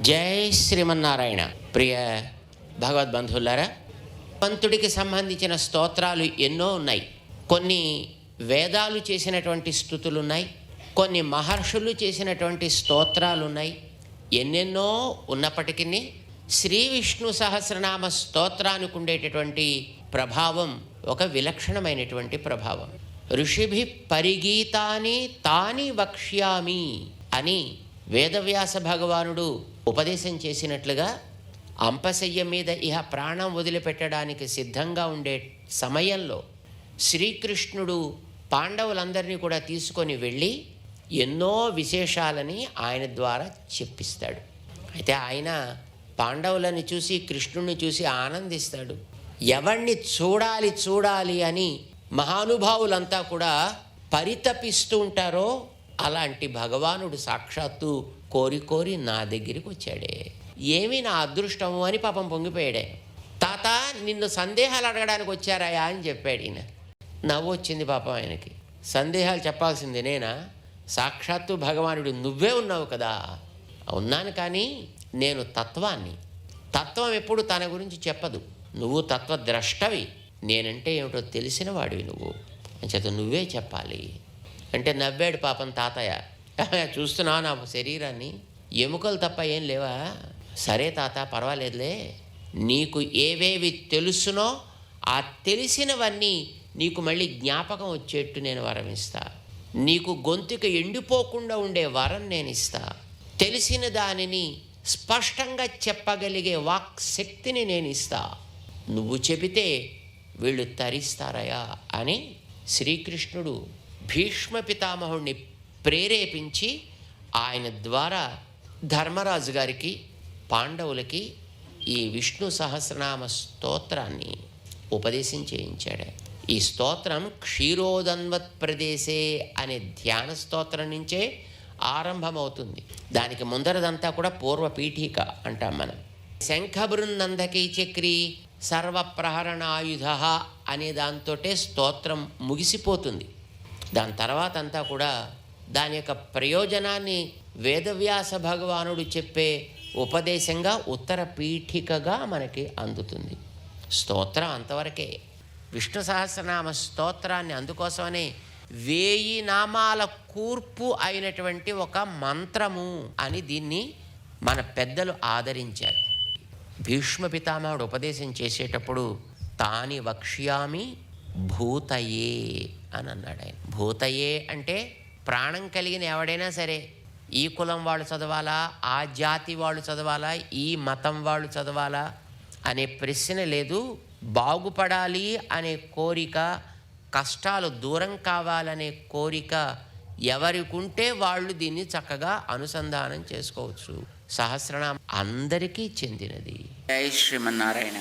జై శ్రీమన్నారాయణ. ప్రియ భగవద్బంధువులారా, పంతుడికి సంబంధించిన స్తోత్రాలు ఎన్నో ఉన్నాయి. కొన్ని వేదాలు చేసినటువంటి స్తుతులు ఉన్నాయి, కొన్ని మహర్షులు చేసినటువంటి స్తోత్రాలు ఉన్నాయి. ఎన్నెన్నో ఉన్నప్పటికీ శ్రీ విష్ణు సహస్రనామ స్తోత్రానికి ఉండేటటువంటి ప్రభావం ఒక విలక్షణమైనటువంటి ప్రభావం. ఋషిభి పరిగీతాని తాని వక్ష్యామి అని వేదవ్యాస భగవానుడు ఉపదేశం చేసినట్లుగా అంపశయ్య మీద ఇహ ప్రాణం వదిలిపెట్టడానికి సిద్ధంగా ఉండే సమయంలో శ్రీకృష్ణుడు పాండవులందరినీ కూడా తీసుకొని వెళ్ళి ఎన్నో విశేషాలని ఆయన ద్వారా చెప్పిస్తాడు. అయితే ఆయన పాండవులని చూసి, కృష్ణుడిని చూసి ఆనందిస్తాడు. ఎవరిని చూడాలి అని మహానుభావులంతా కూడా పరితపిస్తూ ఉంటారో అలాంటి భగవానుడు సాక్షాత్తు కోరి నా దగ్గరికి వచ్చాడే. ఏమి నా అదృష్టము అని పాపం పొంగిపోయాడే. తాత, నిన్ను సందేహాలు అడగడానికి వచ్చారాయా అని చెప్పాడు. ఈయన నవ్వు వచ్చింది పాపం ఆయనకి. సందేహాలు చెప్పాల్సింది నేనా? సాక్షాత్తు భగవానుడు నువ్వే ఉన్నావు కదా. ఉన్నాను, కానీ నేను తత్వాన్ని. తత్వం ఎప్పుడు తన గురించి చెప్పదు. నువ్వు తత్వద్రష్టవి, నేనంటే ఏమిటో తెలిసిన వాడివి నువ్వు, అంచేత నువ్వే చెప్పాలి అంటే నవ్వాడు పాపం తాతయ్య. చూస్తున్నావు నా శరీరాన్ని, ఎముకలు తప్ప ఏం లేవా? సరే తాత, పర్వాలేదులే. నీకు ఏవేవి తెలుసునో ఆ తెలిసినవన్నీ నీకు మళ్ళీ జ్ఞాపకం వచ్చేట్టు నేను వరం ఇస్తా. నీకు గొంతుకు ఎండిపోకుండా ఉండే వరం నేను ఇస్తా. తెలిసిన దానిని స్పష్టంగా చెప్పగలిగే వాక్ శక్తిని నేను ఇస్తా. నువ్వు చెబితే వీళ్ళు తరిస్తారయా అని శ్రీకృష్ణుడు భీష్మ పితామహుడిని ప్రేరేపించి ఆయన ద్వారా ధర్మరాజు గారికి, పాండవులకి ఈ విష్ణు సహస్రనామ స్తోత్రాన్ని ఉపదేశం చేయించాడు. ఈ స్తోత్రం క్షీరోదన్వత్ ప్రదేశే అనే ధ్యాన స్తోత్రం నుంచే ఆరంభమవుతుంది. దానికి ముందరదంతా కూడా పూర్వపీఠిక అంటాం మనం. శంఖబృందందకీ చక్రీ సర్వప్రహరణాయుధ అనే దాంతోటే స్తోత్రం ముగిసిపోతుంది. దాని తర్వాత అంతా కూడా దాని యొక్క ప్రయోజనాన్ని వేదవ్యాస భగవానుడు చెప్పే ఉపదేశంగా ఉత్తర పీఠికగా మనకి అందుతుంది. స్తోత్రం అంతవరకే. విష్ణు సహస్రనామ స్తోత్రాన్ని అందుకోసమనే 1000 నామాల కూర్పు అయినటువంటి ఒక మంత్రము అని దీన్ని మన పెద్దలు ఆదరించారు. భీష్మ పితామహుడు ఉపదేశం చేసేటప్పుడు తాని వక్ష్యామి భూతయే అని అన్నాడు ఆయన. భూతయే అంటే ప్రాణం కలిగిన ఎవడైనా సరే, ఈ కులం వాళ్ళు చదవాలా, ఆ జాతి వాళ్ళు చదవాలా, ఈ మతం వాళ్ళు చదవాలా అనే ప్రశ్న లేదు. బాగుపడాలి అనే కోరిక, కష్టాలు దూరం కావాలనే కోరిక ఎవరికుంటే వాళ్ళు దీన్ని చక్కగా అనుసంధానం చేసుకోవచ్చు. సహస్రనామం అందరికీ చెందినది. జై శ్రీమన్నారాయణ.